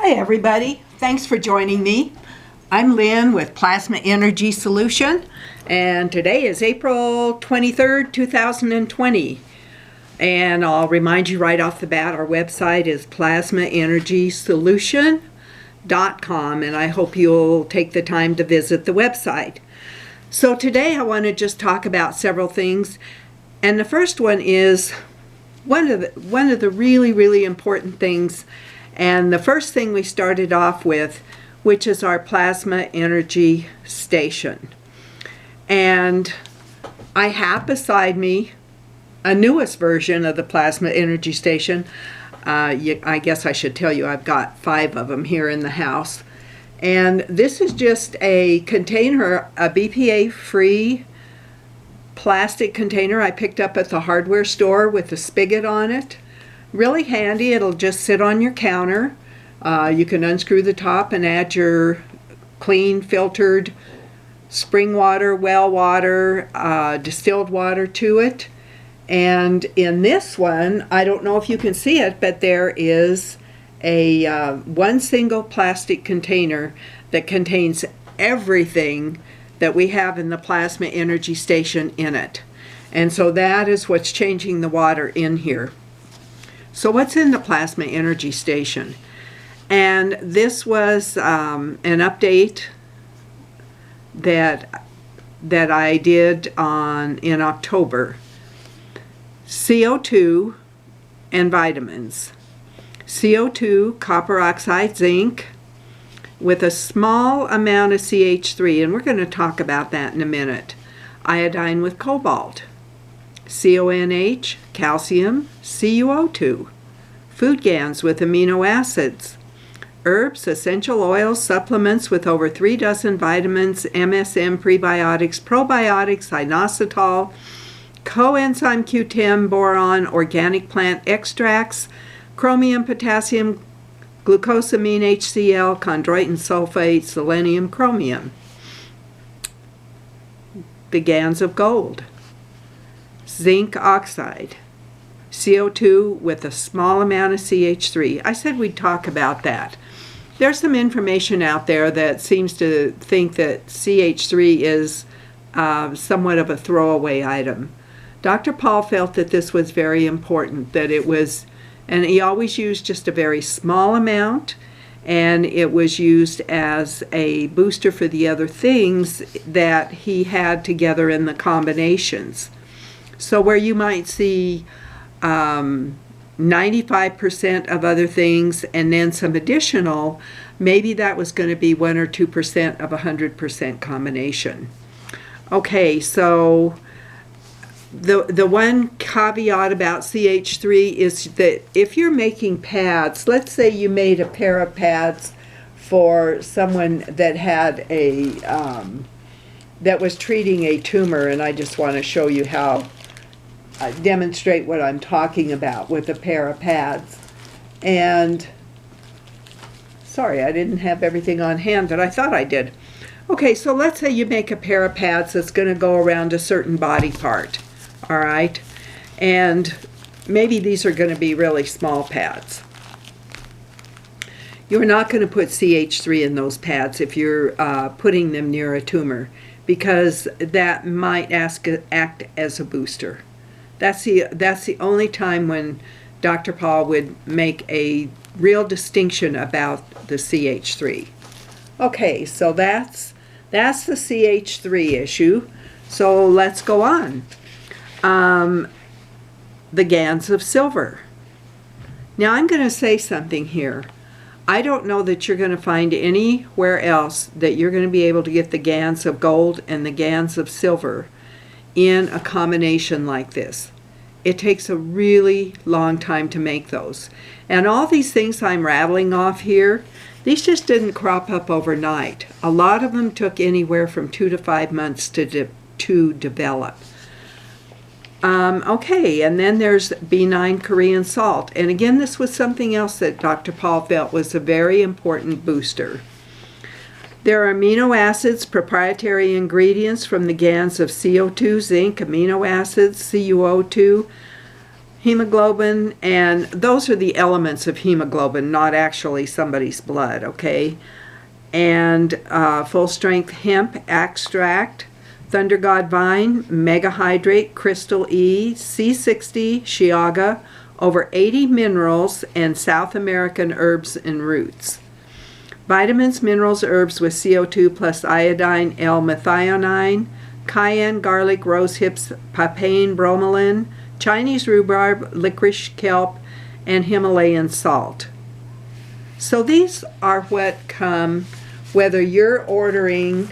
Hi everybody, thanks for joining me. I'm Lynn with Plasma Energy Solution, and today is April 23rd, 2020. And I'll remind you right off the bat, our website is plasmaenergysolution.com, and I hope you'll take the time to visit the website. So today I want to just talk about several things, and the first one is one of the really important things. And the first thing we started off with, which is our plasma energy station. And I have beside me a newest version of the plasma energy station. I guess I should tell you I've got 5 of them here in the house. And this is just a container, a BPA-free plastic container I picked up at the hardware store with a spigot on it. Really handy. It'll just sit on your counter. You can unscrew the top and add your clean filtered spring water, well water, distilled water to it. And in this one, I don't know if you can see it, but there is a one single plastic container that contains everything that we have in the plasma energy station in it. And so that is what's changing the water in here. So what's in the plasma energy station? And this was an update that I did in October. CO2 and vitamins. CO2, copper oxide, zinc, with a small amount of CH3, and we're going to talk about that in a minute. Iodine with cobalt. CONH, calcium, CuO2, food GANs with amino acids, herbs, essential oils, supplements with over 3 dozen vitamins, MSM, prebiotics, probiotics, inositol, coenzyme Q10, boron, organic plant extracts, chromium, potassium, glucosamine, HCl, chondroitin sulfate, selenium, chromium, the GANs of gold, zinc oxide, CO2 with a small amount of CH3. I said we'd talk about that. There's some information out there that seems to think that CH3 is somewhat of a throwaway item. Dr. Paul felt that this was very important, that it was, and he always used just a very small amount, and it was used as a booster for the other things that he had together in the combinations. So where you might see 95% of other things and then some additional, maybe that was going to be 1 or 2% of 100% combination. Okay, so the one caveat about CH3 is that if you're making pads, let's say you made a pair of pads for someone that had a that was treating a tumor, and I just want to show you how demonstrate what I'm talking about with a pair of pads. And sorry, I didn't have everything on hand that I thought I did. Okay, so let's say you make a pair of pads that's going to go around a certain body part. All right, and maybe these are going to be really small pads. You're not going to put CH3 in those pads if you're putting them near a tumor, because that might act as a booster. That's the only time when Dr. Paul would make a real distinction about the CH3. Okay, so that's the CH3 issue. So let's go on. The GANs of silver. Now I'm going to say something here. I don't know that you're going to find anywhere else that you're going to be able to get the GANs of gold and the GANs of silver in a combination like this. It takes a really long time to make those. And all these things I'm rattling off here, these just didn't crop up overnight. A lot of them took anywhere from 2 to 5 months to develop. Okay, and then there's B9 Korean salt. And again, this was something else that Dr. Paul felt was a very important booster. There are amino acids, proprietary ingredients from the GANs of CO2, zinc, amino acids, CuO2. hemoglobin, and those are the elements of hemoglobin, not actually somebody's blood, okay? And full-strength hemp extract, Thunder God Vine, Mega Hydrate, Crystal E, C60, Shiaga, over 80 minerals, and South American herbs and roots. Vitamins, minerals, herbs with CO2 plus iodine, L-methionine, cayenne, garlic, rose hips, papain, bromelain, Chinese rhubarb, licorice, kelp, and Himalayan salt. So these are what come, whether you're ordering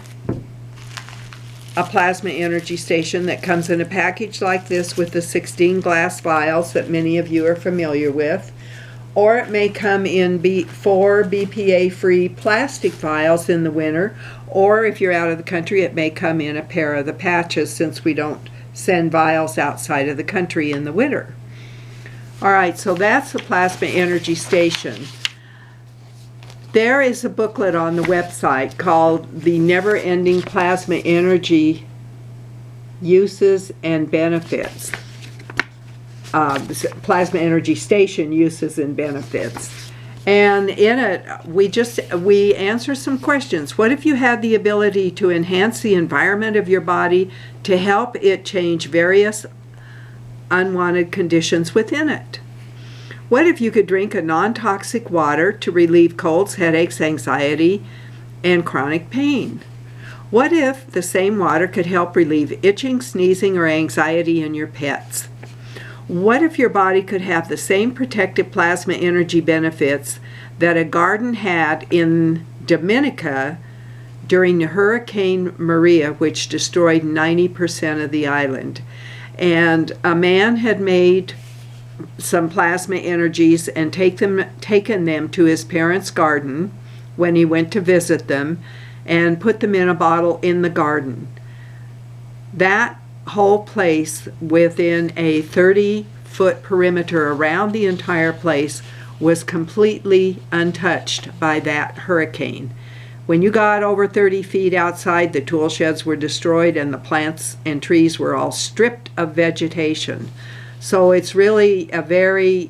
a plasma energy station that comes in a package like this with the 16 glass vials that many of you are familiar with, or it may come in 4 BPA-free plastic vials in the winter, or if you're out of the country, it may come in a pair of the patches since we don't send vials outside of the country in the winter. All right, so that's the plasma energy station. There is a booklet on the website called The Never Ending Plasma Energy Uses and Benefits. Plasma Energy Station Uses and Benefits. And in it, we answer some questions. What if you had the ability to enhance the environment of your body to help it change various unwanted conditions within it? What if you could drink a non-toxic water to relieve colds, headaches, anxiety, and chronic pain? What if the same water could help relieve itching, sneezing, or anxiety in your pets? What if your body could have the same protective plasma energy benefits that a garden had in Dominica during the Hurricane Maria, which destroyed 90% of the island? And a man had made some plasma energies and taken them to his parents' garden when he went to visit them and put them in a bottle in the garden. That whole place within a 30-foot perimeter around the entire place was completely untouched by that hurricane. When you got over 30 feet outside, the tool sheds were destroyed and the plants and trees were all stripped of vegetation. So it's really a very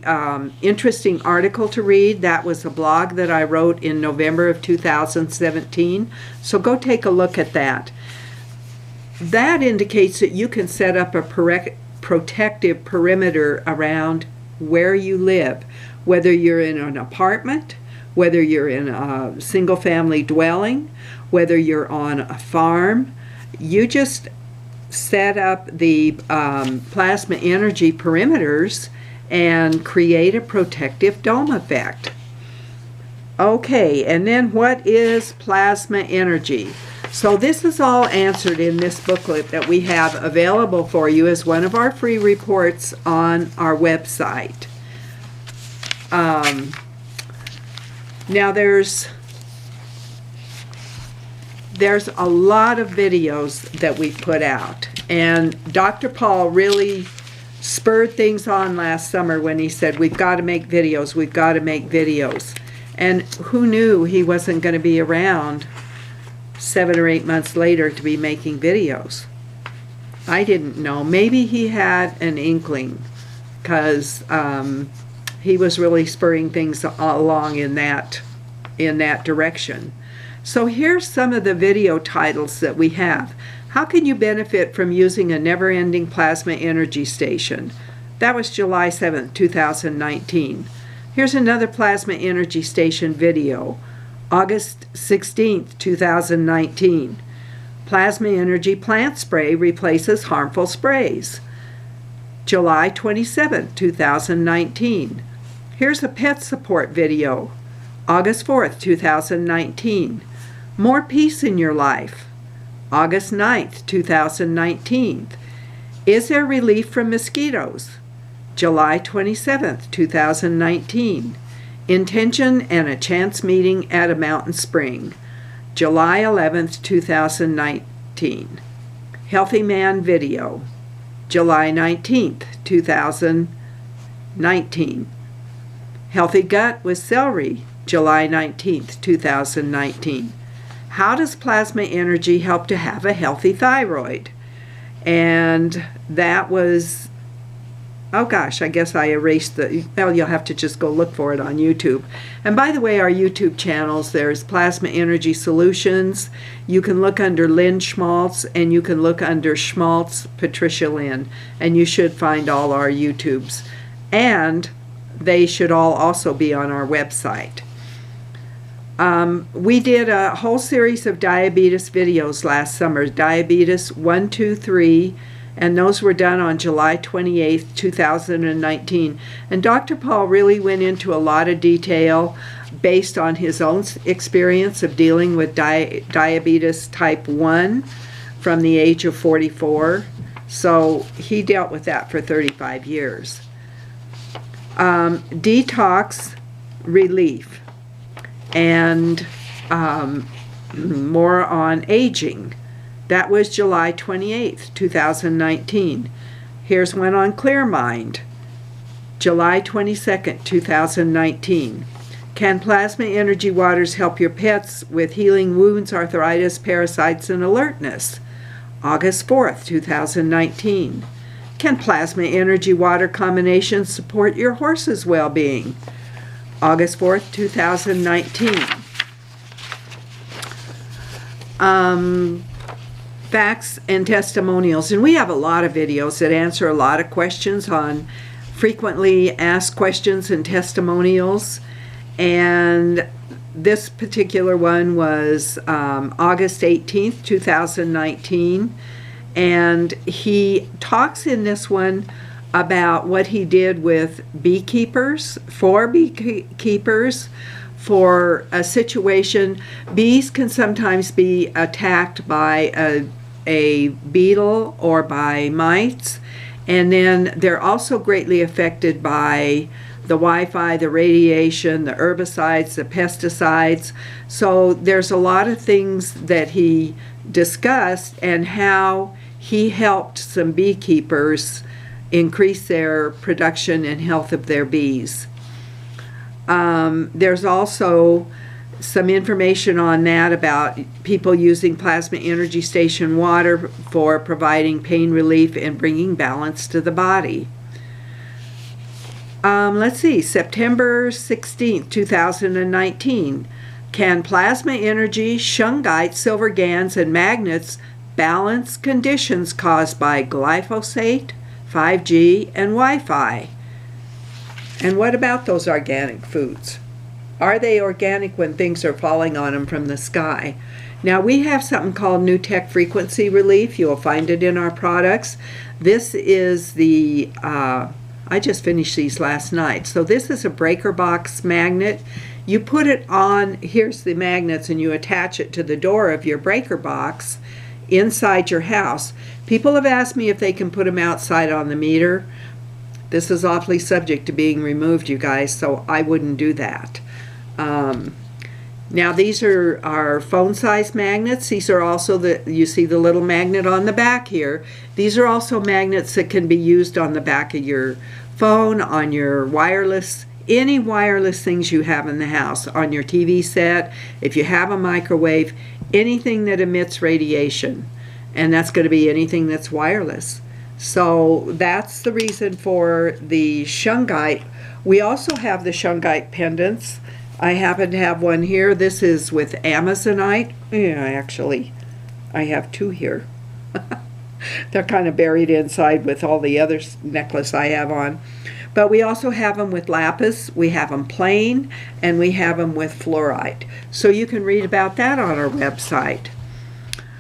interesting article to read. That was a blog that I wrote in November of 2017. So go take a look at that. That indicates that you can set up a protective perimeter around where you live, whether you're in an apartment, whether you're in a single-family dwelling, whether you're on a farm. You just set up the plasma energy perimeters and create a protective dome effect. Okay, and then what is plasma energy? So this is all answered in this booklet that we have available for you as one of our free reports on our website. Now there's a lot of videos that we put out, and Dr. Paul really spurred things on last summer when he said, we've got to make videos, we've got to make videos. And who knew he wasn't going to be around 7 or 8 months later to be making videos? I didn't know. Maybe he had an inkling, because he was really spurring things along in that direction. So here's some of the video titles that we have. How can you benefit from using a never-ending plasma energy station? That was July 7th, 2019. Here's another plasma energy station video, August 16th, 2019. Plasma energy plant spray replaces harmful sprays. July 27th, 2019. Here's a pet support video, August 4th, 2019. More peace in your life, August 9th, 2019. Is there relief from mosquitoes? July 27th, 2019. Intention and a chance meeting at a mountain spring, July 11th, 2019. Healthy Man video, July 19th, 2019. Healthy Gut with Celery, July 19th, 2019. How does plasma energy help to have a healthy thyroid? And that was Oh gosh, I guess I erased well, you'll have to just go look for it on YouTube. And by the way, our YouTube channels, there's Plasma Energy Solutions. You can look under Lynn Schmaltz, and you can look under Schmaltz Patricia Lynn, and you should find all our YouTubes. And they should all also be on our website. We did a whole series of diabetes videos last summer, Diabetes 1, 2, 3, and those were done on July 28th, 2019. And Dr. Paul really went into a lot of detail based on his own experience of dealing with diabetes type 1 from the age of 44. So he dealt with that for 35 years. Detox relief and more on aging. That was July 28th, 2019. Here's one on Clear Mind, July 22nd, 2019. Can plasma energy waters help your pets with healing wounds, arthritis, parasites, and alertness? August 4th, 2019. Can plasma energy water combinations support your horse's well-being? August 4th, 2019. Facts and testimonials. And we have a lot of videos that answer a lot of questions on frequently asked questions and testimonials. And this particular one was August 18th, 2019. And he talks in this one about what he did with beekeepers, for a situation. Bees can sometimes be attacked by a beetle or by mites, and then they're also greatly affected by the Wi-Fi, the radiation, the herbicides, the pesticides. So there's a lot of things that he discussed and how he helped some beekeepers increase their production and health of their bees. There's also some information on that about people using plasma energy station water for providing pain relief and bringing balance to the body. Let's see, September 16th, 2019. Can plasma energy, shungite, silver GANs, and magnets balance conditions caused by glyphosate, 5G, and Wi-Fi? And what about those organic foods? Are they organic when things are falling on them from the sky? Now we have something called New Tech Frequency Relief. You'll find it in our products. This is the, I just finished these last night. So this is a breaker box magnet. You put it on, here's the magnets, and you attach it to the door of your breaker box inside your house. People have asked me if they can put them outside on the meter. This is awfully subject to being removed, you guys, so I wouldn't do that. Now these are our phone size magnets. These are also you see the little magnet on the back here. These are also magnets that can be used on the back of your phone, on your wireless, any wireless things you have in the house, on your TV set, if you have a microwave, anything that emits radiation. And that's going to be anything that's wireless. So that's the reason for the shungite. We also have the shungite pendants. I happen to have one here. This is with Amazonite. Yeah, actually, I have two here. They're kind of buried inside with all the other necklace I have on. But we also have them with lapis, we have them plain, and we have them with fluorite. So you can read about that on our website.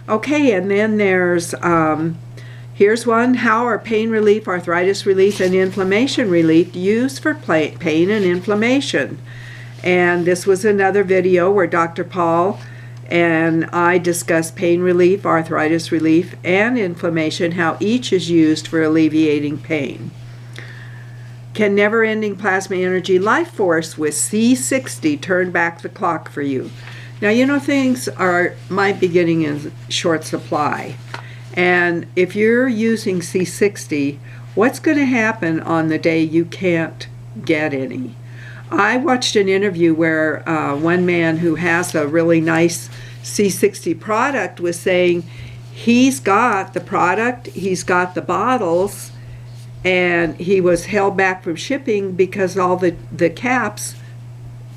Okay, and then there's, here's one. How are pain relief, arthritis relief, and inflammation relief used for pain and inflammation? And this was another video where Dr. Paul and I discussed pain relief, arthritis relief, and inflammation, how each is used for alleviating pain. Can never-ending plasma energy life force with C60 turn back the clock for you? Now, you know, things might be getting in short supply. And if you're using C60, what's going to happen on the day you can't get any? I watched an interview where one man who has a really nice C60 product was saying he's got the product, he's got the bottles, and he was held back from shipping because all the caps,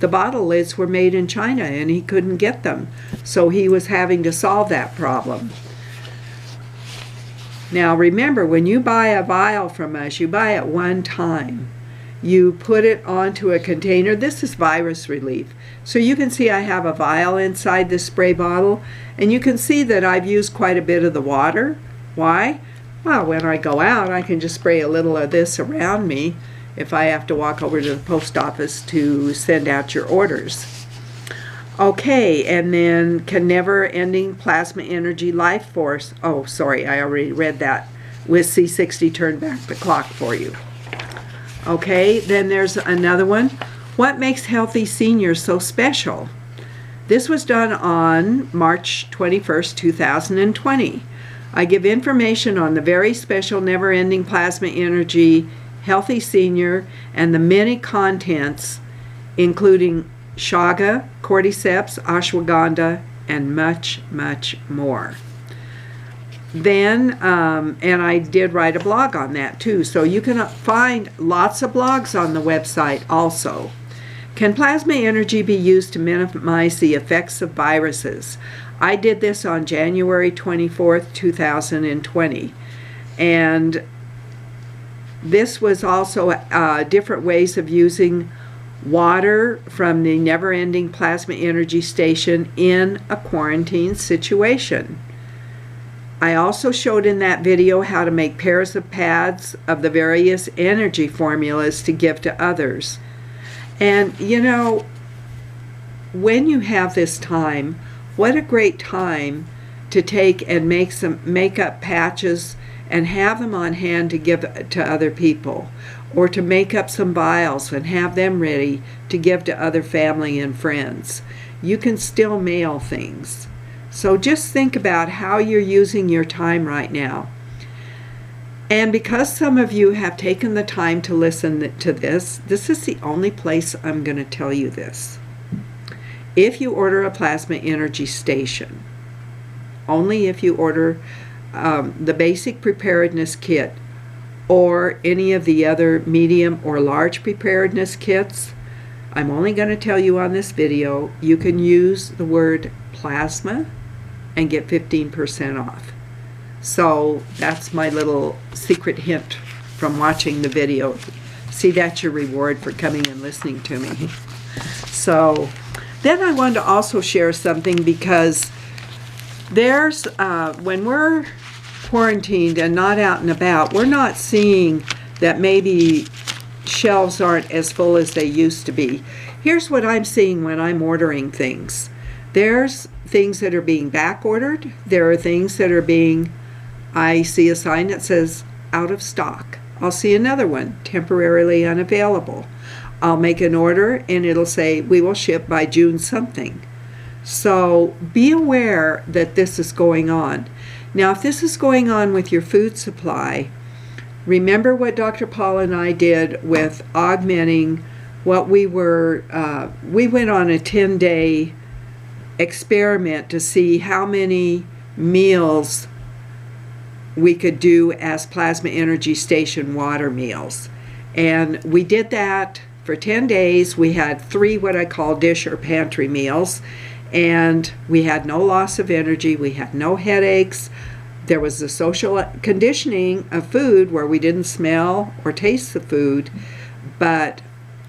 the bottle lids, were made in China and he couldn't get them. So he was having to solve that problem. Now remember, when you buy a vial from us, you buy it one time. You put it onto a container. This is virus relief. So you can see I have a vial inside the spray bottle, and you can see that I've used quite a bit of the water. Why? Well, when I go out, I can just spray a little of this around me if I have to walk over to the post office to send out your orders. Okay, and then can never-ending plasma energy life force. Oh, sorry, I already read that. With C60, turn back the clock for you. Okay, then there's another one. What makes healthy seniors so special? This was done on March 21st, 2020. I give information on the very special never-ending plasma energy healthy senior and the many contents, including chaga, cordyceps, ashwagandha, and much, much more. Then, and I did write a blog on that too, so you can find lots of blogs on the website also. Can plasma energy be used to minimize the effects of viruses? I did this on January 24th, 2020, and this was also different ways of using water from the never-ending plasma energy station in a quarantine situation. I also showed in that video how to make pairs of pads of the various energy formulas to give to others. And you know, when you have this time, what a great time to take and make some makeup patches and have them on hand to give to other people, or to make up some vials and have them ready to give to other family and friends. You can still mail things. So just think about how you're using your time right now. And because some of you have taken the time to listen to this, this is the only place I'm going to tell you this. If you order a plasma energy station, only if you order the basic preparedness kit or any of the other medium or large preparedness kits, I'm only going to tell you on this video, you can use the word plasma and get 15% off. So that's my little secret hint from watching the video. See, that's your reward for coming and listening to me. So then I wanted to also share something, because there's, when we're quarantined and not out and about, we're not seeing that maybe shelves aren't as full as they used to be. Here's what I'm seeing when I'm ordering things. There's things that are being back ordered. There are things that are being, I see a sign that says out of stock. I'll see another one, temporarily unavailable. I'll make an order and it'll say we will ship by June something. So be aware that this is going on. Now, if this is going on with your food supply, remember what Dr. Paul and I did with augmenting what we were, we went on a 10-day experiment to see how many meals we could do as plasma energy station water meals. And we did that for 10 days. We had 3 what I call dish or pantry meals, and we had no loss of energy, we had no headaches. There was the social conditioning of food where we didn't smell or taste the food, but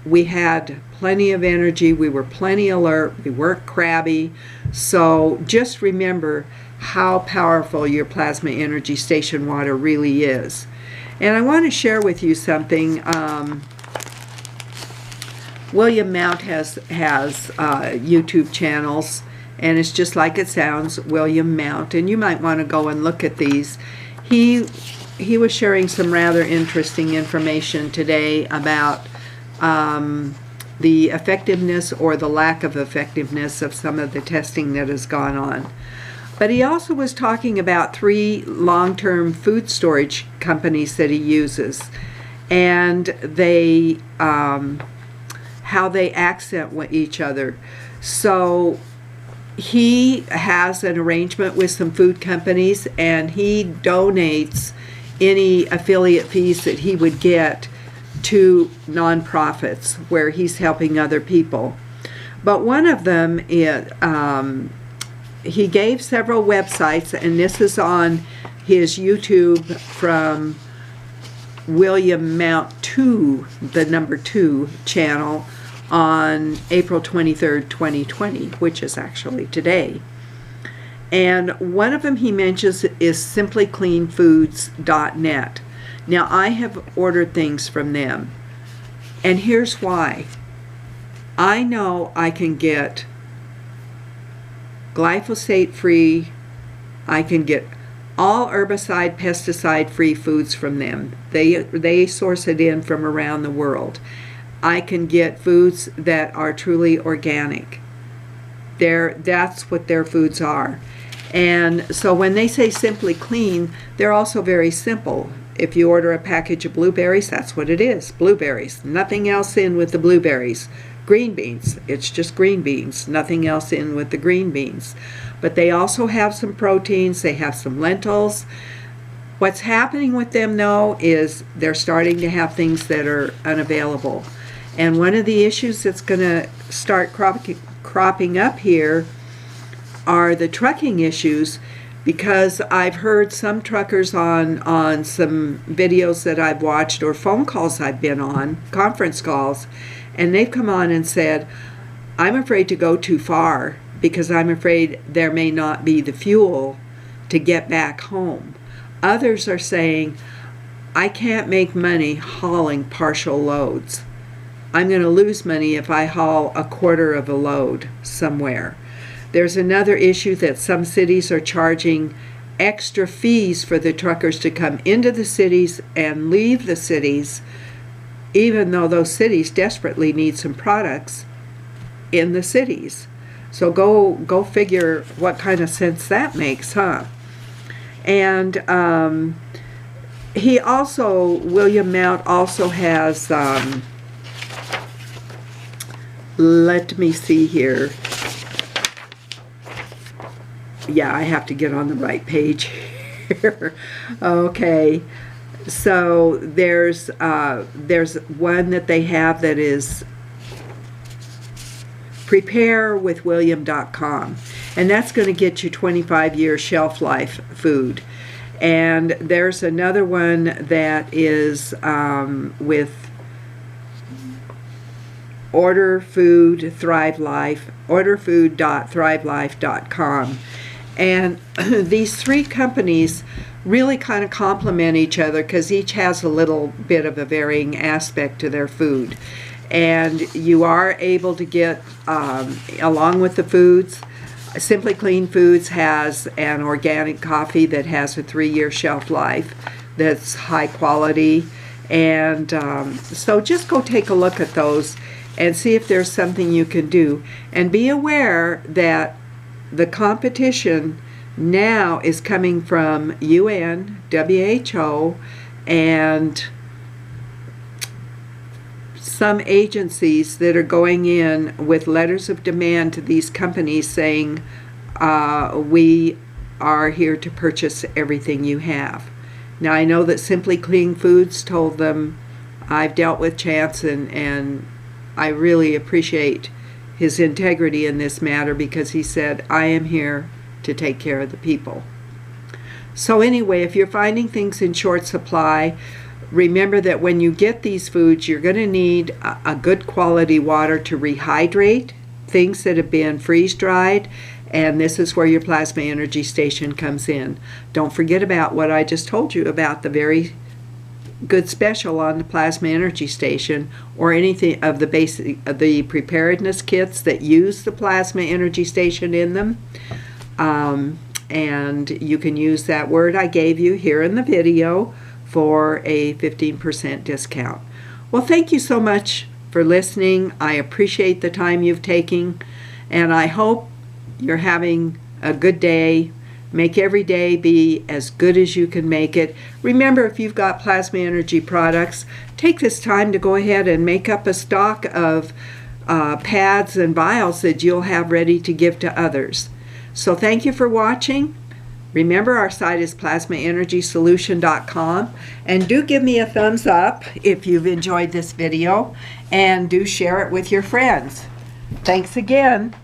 we had plenty of energy, we were plenty alert, we weren't crabby. So just remember how powerful your plasma energy station water really is. And I want to share with you something. William Mount has YouTube channels, and it's just like it sounds, William Mount, and you might want to go and look at these. He was sharing some rather interesting information today about the effectiveness or the lack of effectiveness of some of the testing that has gone on. But he also was talking about 3 long-term food storage companies that he uses, and they how they accent with each other. So he has an arrangement with some food companies, and he donates any affiliate fees that he would get to nonprofits where he's helping other people. But one of them is, he gave several websites, and this is on his YouTube from William Mount 2, the number 2 channel, on April 23rd, 2020, which is actually today. And one of them he mentions is simplycleanfoods.net. Now, I have ordered things from them, and here's why. I know I can get glyphosate-free, I can get all herbicide, pesticide-free foods from them. They source it in from around the world. I can get foods that are truly organic. That's what their foods are. And so when they say simply clean, they're also very simple. If you order a package of blueberries, that's what it is, blueberries. Nothing else in with the blueberries. Green beans, it's just green beans. Nothing else in with the green beans. But they also have some proteins, they have some lentils. What's happening with them, though, is they're starting to have things that are unavailable. And one of the issues that's going to start cropping up here are the trucking issues, because I've heard some truckers on some videos that I've watched or phone calls I've been on, conference calls, and they've come on and said, I'm afraid to go too far because I'm afraid there may not be the fuel to get back home. Others are saying, I can't make money hauling partial loads. I'm going to lose money if I haul a quarter of a load somewhere. There's another issue that some cities are charging extra fees for the truckers to come into the cities and leave the cities, even though those cities desperately need some products in the cities. So go figure what kind of sense that makes, huh? And he also, William Mount also has, let me see here. Yeah, I have to get on the right page here. Okay. So there's one that they have that is preparewithwilliam.com, and that's going to get you 25-year shelf life food. And there's another one that is with orderfood.thrivelife.com. And these three companies really kind of complement each other because each has a little bit of a varying aspect to their food. And you are able to get, along with the foods, Simply Clean Foods has an organic coffee that has a 3-year shelf life that's high quality. And so just go take a look at those and see if there's something you can do. And be aware that the competition now is coming from UN, WHO, and some agencies that are going in with letters of demand to these companies saying, we are here to purchase everything you have. Now, I know that Simply Clean Foods told them, I've dealt with Chance, and I really appreciate his integrity in this matter, because he said, I am here to take care of the people. So anyway, if you're finding things in short supply, remember that when you get these foods, you're going to need a good quality water to rehydrate things that have been freeze-dried, and this is where your plasma energy station comes in. Don't forget about what I just told you about the very good special on the plasma energy station, or anything of the basic the preparedness kits that use the plasma energy station in them. And you can use that word I gave you here in the video for a 15% discount. Well, thank you so much for listening. I appreciate the time you've taken, and I hope you're having a good day. Make every day be as good as you can make it. Remember, if you've got plasma energy products, take this time to go ahead and make up a stock of pads and vials that you'll have ready to give to others. So thank you for watching. Remember, our site is plasmaenergysolution.com, and do give me a thumbs up if you've enjoyed this video, and do share it with your friends. Thanks again.